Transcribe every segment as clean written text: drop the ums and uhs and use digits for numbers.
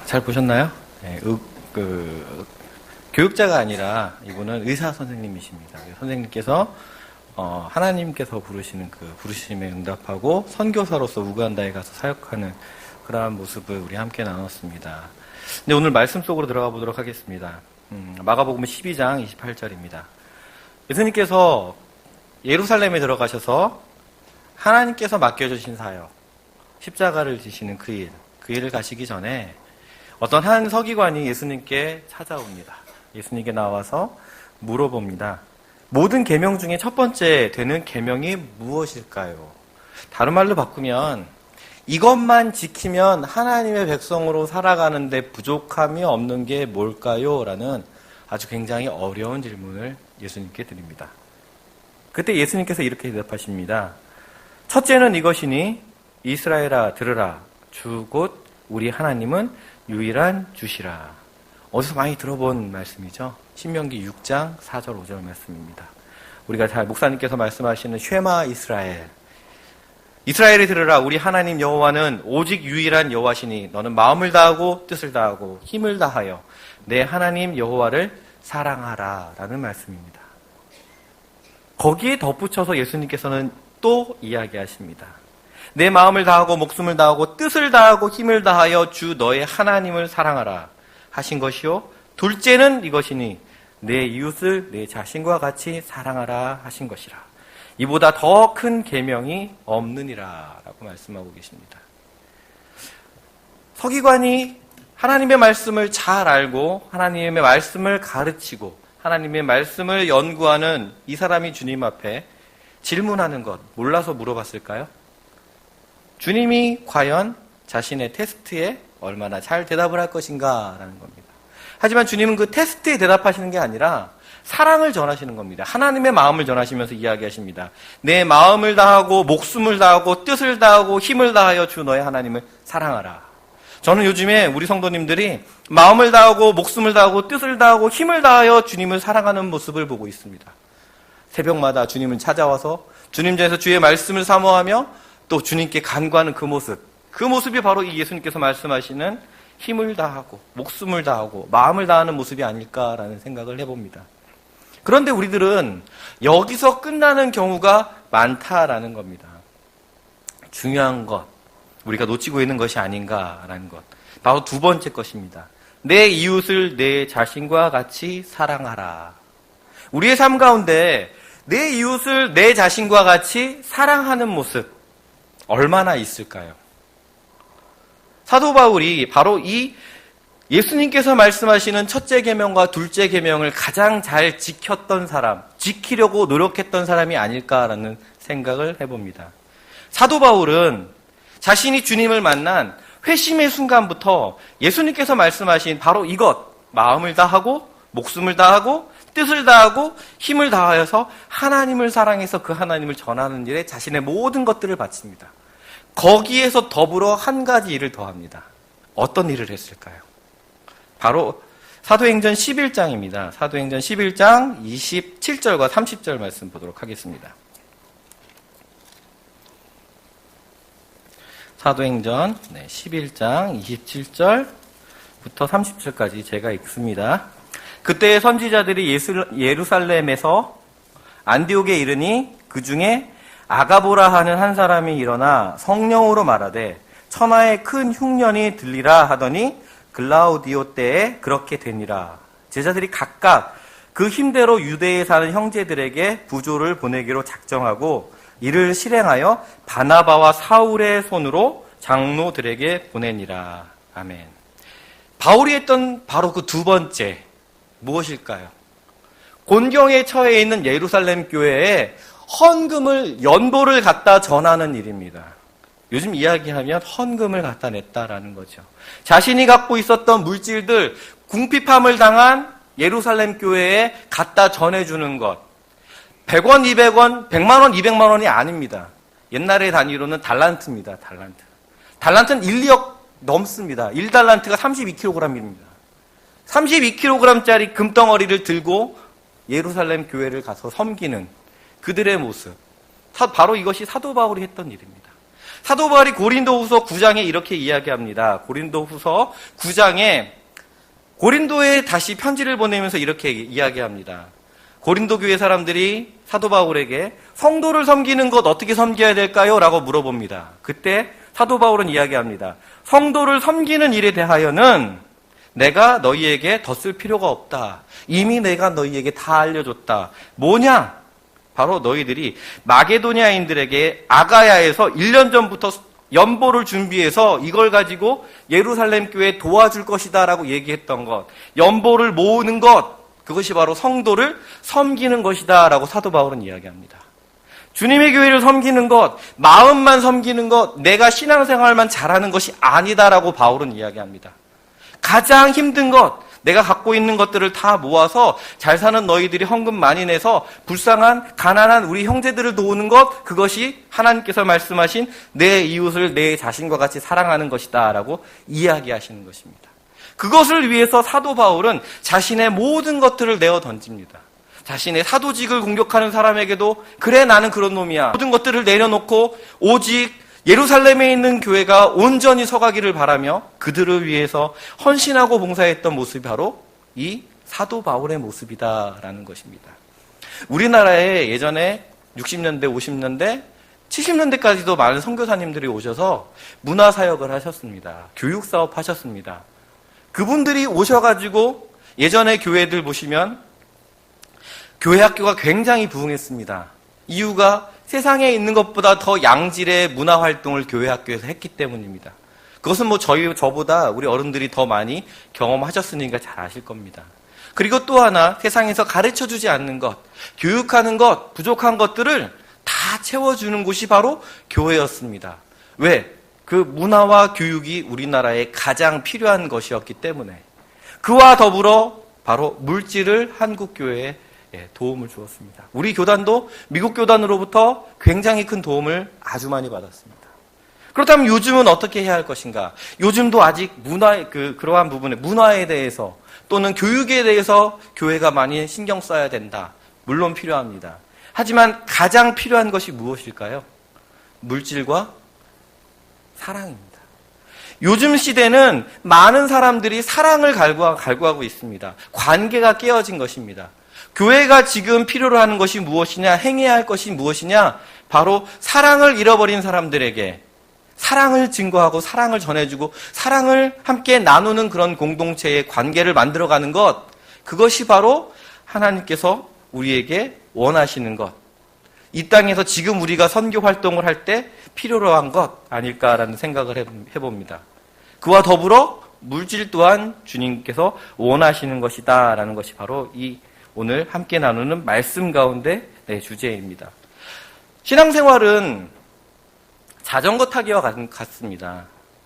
잘 보셨나요? 네, 교육자가 아니라 이분은 의사 선생님이십니다. 선생님께서 하나님께서 부르시는 그 부르심에 응답하고 선교사로서 우간다에 가서 사역하는 그러한 모습을 우리 함께 나눴습니다. 근데 오늘 말씀 속으로 들어가 보도록 하겠습니다. 마가복음 12장 28절입니다. 예수님께서 예루살렘에 들어가셔서 하나님께서 맡겨주신 사역, 십자가를 지시는 그 일을 가시기 전에 어떤 한 서기관이 예수님께 찾아옵니다. 예수님께 나와서 물어봅니다. 모든 계명 중에 첫 번째 되는 계명이 무엇일까요? 다른 말로 바꾸면 이것만 지키면 하나님의 백성으로 살아가는데 부족함이 없는 게 뭘까요? 라는 아주 굉장히 어려운 질문을 예수님께 드립니다. 그때 예수님께서 이렇게 대답하십니다. 첫째는 이것이니 이스라엘아 들으라. 주 곧 우리 하나님은 유일한 주시라. 어디서 많이 들어본 말씀이죠. 신명기 6장 4절 5절 말씀입니다. 우리가 잘 목사님께서 말씀하시는 쉐마 이스라엘. 이스라엘이 들으라. 우리 하나님 여호와는 오직 유일한 여호와시니 너는 마음을 다하고 뜻을 다하고 힘을 다하여 내 하나님 여호와를 사랑하라 라는 말씀입니다. 거기에 덧붙여서 예수님께서는 또 이야기하십니다. 내 마음을 다하고 목숨을 다하고 뜻을 다하고 힘을 다하여 주 너의 하나님을 사랑하라 하신 것이요. 둘째는 이것이니 내 이웃을 내 자신과 같이 사랑하라 하신 것이라. 이보다 더 큰 계명이 없느니라 라고 말씀하고 계십니다. 서기관이 하나님의 말씀을 잘 알고 하나님의 말씀을 가르치고 하나님의 말씀을 연구하는 이 사람이 주님 앞에 질문하는 것 몰라서 물어봤을까요? 주님이 과연 자신의 테스트에 얼마나 잘 대답을 할 것인가 라는 겁니다. 하지만 주님은 그 테스트에 대답하시는 게 아니라 사랑을 전하시는 겁니다. 하나님의 마음을 전하시면서 이야기하십니다. 내 마음을 다하고 목숨을 다하고 뜻을 다하고 힘을 다하여 주 너의 하나님을 사랑하라. 저는 요즘에 우리 성도님들이 마음을 다하고 목숨을 다하고 뜻을 다하고 힘을 다하여 주님을 사랑하는 모습을 보고 있습니다. 새벽마다 주님을 찾아와서 주님 전에서 주의 말씀을 사모하며 또 주님께 간구하는 그 모습이 바로 이 예수님께서 말씀하시는 힘을 다하고 목숨을 다하고 마음을 다하는 모습이 아닐까라는 생각을 해봅니다. 그런데 우리들은 여기서 끝나는 경우가 많다라는 겁니다. 중요한 것, 우리가 놓치고 있는 것이 아닌가라는 것. 바로 두 번째 것입니다. 내 이웃을 내 자신과 같이 사랑하라. 우리의 삶 가운데 내 이웃을 내 자신과 같이 사랑하는 모습 얼마나 있을까요? 사도 바울이 바로 이 예수님께서 말씀하시는 첫째 계명과 둘째 계명을 가장 잘 지켰던 사람, 지키려고 노력했던 사람이 아닐까라는 생각을 해봅니다. 사도 바울은 자신이 주님을 만난 회심의 순간부터 예수님께서 말씀하신 바로 이것, 마음을 다하고 목숨을 다하고 뜻을 다하고 힘을 다하여서 하나님을 사랑해서 그 하나님을 전하는 일에 자신의 모든 것들을 바칩니다. 거기에서 더불어 한 가지 일을 더합니다. 어떤 일을 했을까요? 바로 사도행전 11장입니다. 사도행전 11장 27절과 30절 말씀 보도록 하겠습니다. 사도행전 11장 27절부터 30절까지 제가 읽습니다. 그때 선지자들이 예루살렘에서 안디옥에 이르니 그 중에 아가보라 하는 한 사람이 일어나 성령으로 말하되 천하에 큰 흉년이 들리라 하더니 글라우디오 때에 그렇게 되니라. 제자들이 각각 그 힘대로 유대에 사는 형제들에게 부조를 보내기로 작정하고 이를 실행하여 바나바와 사울의 손으로 장로들에게 보내니라. 아멘. 바울이 했던 바로 그 두 번째 무엇일까요? 곤경에 처해 있는 예루살렘 교회에 헌금을, 연보를 갖다 전하는 일입니다. 요즘 이야기하면 헌금을 갖다 냈다라는 거죠. 자신이 갖고 있었던 물질들, 궁핍함을 당한 예루살렘 교회에 갖다 전해주는 것. 100원, 200원, 100만 원, 200만 원이 아닙니다. 옛날의 단위로는 달란트입니다. 달란트. 달란트는 1, 2억 넘습니다. 1달란트가 32kg입니다. 32kg짜리 금덩어리를 들고 예루살렘 교회를 가서 섬기는 그들의 모습. 바로 이것이 사도 바울이 했던 일입니다. 사도 바울이 고린도후서 9장에 이렇게 이야기합니다. 고린도후서 9장에 고린도에 다시 편지를 보내면서 이렇게 이야기합니다. 고린도 교회 사람들이 사도 바울에게 성도를 섬기는 것 어떻게 섬겨야 될까요? 라고 물어봅니다. 그때 사도 바울은 이야기합니다. 성도를 섬기는 일에 대하여는 내가 너희에게 더 쓸 필요가 없다. 이미 내가 너희에게 다 알려줬다. 뭐냐? 바로 너희들이 마게도냐인들에게 아가야에서 1년 전부터 연보를 준비해서 이걸 가지고 예루살렘 교회에 도와줄 것이다 라고 얘기했던 것, 연보를 모으는 것, 그것이 바로 성도를 섬기는 것이다 라고 사도 바울은 이야기합니다. 주님의 교회를 섬기는 것, 마음만 섬기는 것, 내가 신앙생활만 잘하는 것이 아니다라고 바울은 이야기합니다. 가장 힘든 것, 내가 갖고 있는 것들을 다 모아서 잘 사는 너희들이 헌금 많이 내서 불쌍한 가난한 우리 형제들을 도우는 것, 그것이 하나님께서 말씀하신 내 이웃을 내 자신과 같이 사랑하는 것이다 라고 이야기하시는 것입니다. 그것을 위해서 사도 바울은 자신의 모든 것들을 내어 던집니다. 자신의 사도직을 공격하는 사람에게도 그래 나는 그런 놈이야. 모든 것들을 내려놓고 오직 예루살렘에 있는 교회가 온전히 서가기를 바라며 그들을 위해서 헌신하고 봉사했던 모습이 바로 이 사도 바울의 모습이다라는 것입니다. 우리나라에 예전에 60년대, 50년대, 70년대까지도 많은 선교사님들이 오셔서 문화사역을 하셨습니다. 교육사업 하셨습니다. 그분들이 오셔가지고 예전에 교회들 보시면 교회 학교가 굉장히 부흥했습니다. 이유가 세상에 있는 것보다 더 양질의 문화활동을 교회 학교에서 했기 때문입니다. 그것은 뭐 저보다 우리 어른들이 더 많이 경험하셨으니까 잘 아실 겁니다. 그리고 또 하나, 세상에서 가르쳐주지 않는 것, 교육하는 것, 부족한 것들을 다 채워주는 곳이 바로 교회였습니다. 왜? 그 문화와 교육이 우리나라에 가장 필요한 것이었기 때문에. 그와 더불어 바로 물질을 한국 교회에 도움을 주었습니다. 우리 교단도 미국 교단으로부터 굉장히 큰 도움을 아주 많이 받았습니다. 그렇다면 요즘은 어떻게 해야 할 것인가? 요즘도 아직 그러한 부분에 문화에 대해서 또는 교육에 대해서 교회가 많이 신경 써야 된다. 물론 필요합니다. 하지만 가장 필요한 것이 무엇일까요? 물질과 사랑입니다. 요즘 시대는 많은 사람들이 사랑을 갈구하고 있습니다. 관계가 깨어진 것입니다. 교회가 지금 필요로 하는 것이 무엇이냐, 행해야 할 것이 무엇이냐, 바로 사랑을 잃어버린 사람들에게 사랑을 증거하고 사랑을 전해주고 사랑을 함께 나누는 그런 공동체의 관계를 만들어가는 것, 그것이 바로 하나님께서 우리에게 원하시는 것, 이 땅에서 지금 우리가 선교 활동을 할 때 필요로 한 것 아닐까라는 생각을 해봅니다. 그와 더불어 물질 또한 주님께서 원하시는 것이다 라는 것이 바로 이 오늘 함께 나누는 말씀 가운데 주제입니다. 신앙생활은 자전거 타기와 같습니다.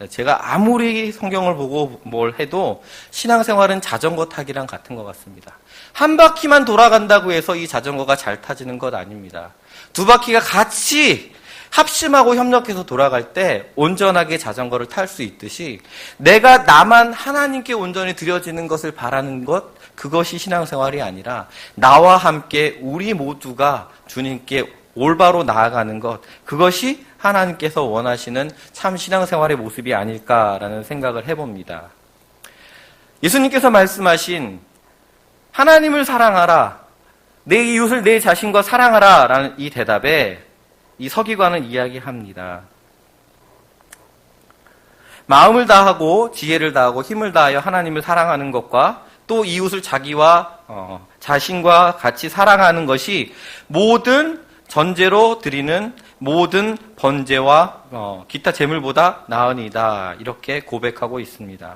제가 아무리 성경을 보고 뭘 해도 신앙생활은 자전거 타기랑 같은 것 같습니다. 한 바퀴만 돌아간다고 해서 이 자전거가 잘 타지는 것 아닙니다. 두 바퀴가 같이 합심하고 협력해서 돌아갈 때 온전하게 자전거를 탈 수 있듯이 내가 나만 하나님께 온전히 드려지는 것을 바라는 것, 그것이 신앙생활이 아니라 나와 함께 우리 모두가 주님께 올바로 나아가는 것, 그것이 하나님께서 원하시는 참 신앙생활의 모습이 아닐까라는 생각을 해봅니다. 예수님께서 말씀하신 하나님을 사랑하라, 내 이웃을 내 자신과 사랑하라 라는 이 대답에 이 서기관은 이야기합니다. 마음을 다하고 지혜를 다하고 힘을 다하여 하나님을 사랑하는 것과 또 이웃을 자기와 자신과 같이 사랑하는 것이 모든 전제로 드리는 모든 번제와 기타 제물보다 나으니이다. 이렇게 고백하고 있습니다.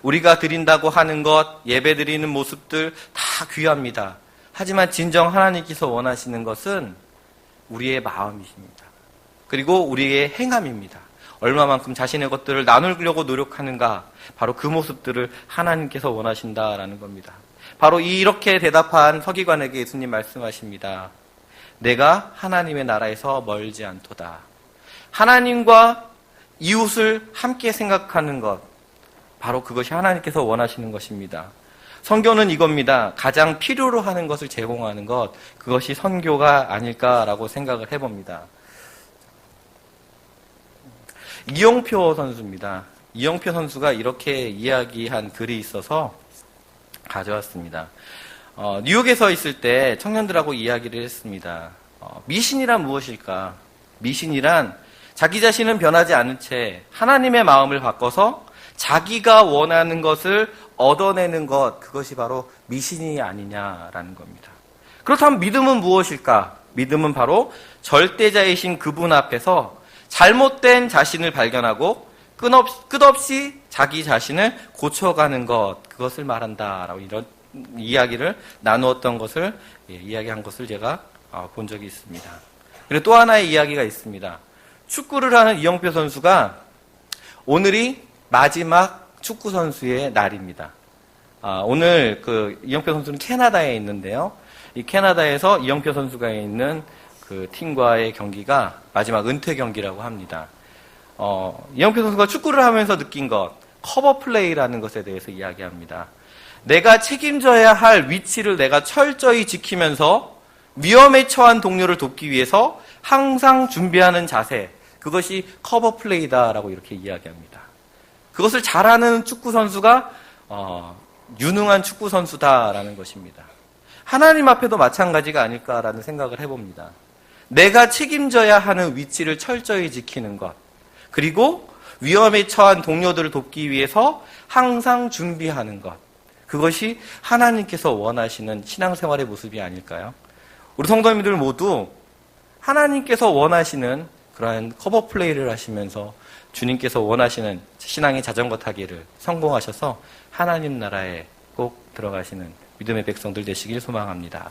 우리가 드린다고 하는 것, 예배 드리는 모습들 다 귀합니다. 하지만 진정 하나님께서 원하시는 것은 우리의 마음이십니다. 그리고 우리의 행함입니다. 얼마만큼 자신의 것들을 나누려고 노력하는가, 바로 그 모습들을 하나님께서 원하신다라는 겁니다. 바로 이렇게 대답한 서기관에게 예수님 말씀하십니다. 내가 하나님의 나라에서 멀지 않도다. 하나님과 이웃을 함께 생각하는 것, 바로 그것이 하나님께서 원하시는 것입니다. 선교는 이겁니다. 가장 필요로 하는 것을 제공하는 것, 그것이 선교가 아닐까라고 생각을 해봅니다. 이영표 선수입니다. 이영표 선수가 이렇게 이야기한 글이 있어서 가져왔습니다. 뉴욕에서 있을 때 청년들하고 이야기를 했습니다. 미신이란 무엇일까? 미신이란 자기 자신은 변하지 않은 채 하나님의 마음을 바꿔서 자기가 원하는 것을 얻어내는 것, 그것이 바로 미신이 아니냐라는 겁니다. 그렇다면 믿음은 무엇일까? 믿음은 바로 절대자이신 그분 앞에서 잘못된 자신을 발견하고 끝없이 자기 자신을 고쳐가는 것, 그것을 말한다라고 이런 이야기를 나누었던 것을, 이야기한 것을 제가 본 적이 있습니다. 그리고 또 하나의 이야기가 있습니다. 축구를 하는 이영표 선수가 오늘이 마지막 축구 선수의 날입니다. 오늘 이영표 선수는 캐나다에 있는데요. 이 캐나다에서 이영표 선수가 있는 그 팀과의 경기가 마지막 은퇴 경기라고 합니다. 이영표 선수가 축구를 하면서 느낀 것, 커버 플레이라는 것에 대해서 이야기합니다. 내가 책임져야 할 위치를 내가 철저히 지키면서 위험에 처한 동료를 돕기 위해서 항상 준비하는 자세, 그것이 커버 플레이다라고 이렇게 이야기합니다. 그것을 잘하는 축구 선수가 유능한 축구 선수다라는 것입니다. 하나님 앞에도 마찬가지가 아닐까라는 생각을 해봅니다. 내가 책임져야 하는 위치를 철저히 지키는 것, 그리고 위험에 처한 동료들을 돕기 위해서 항상 준비하는 것, 그것이 하나님께서 원하시는 신앙생활의 모습이 아닐까요? 우리 성도님들 모두 하나님께서 원하시는 그러한 커버 플레이를 하시면서 주님께서 원하시는 신앙의 자전거 타기를 성공하셔서 하나님 나라에 꼭 들어가시는 믿음의 백성들 되시길 소망합니다.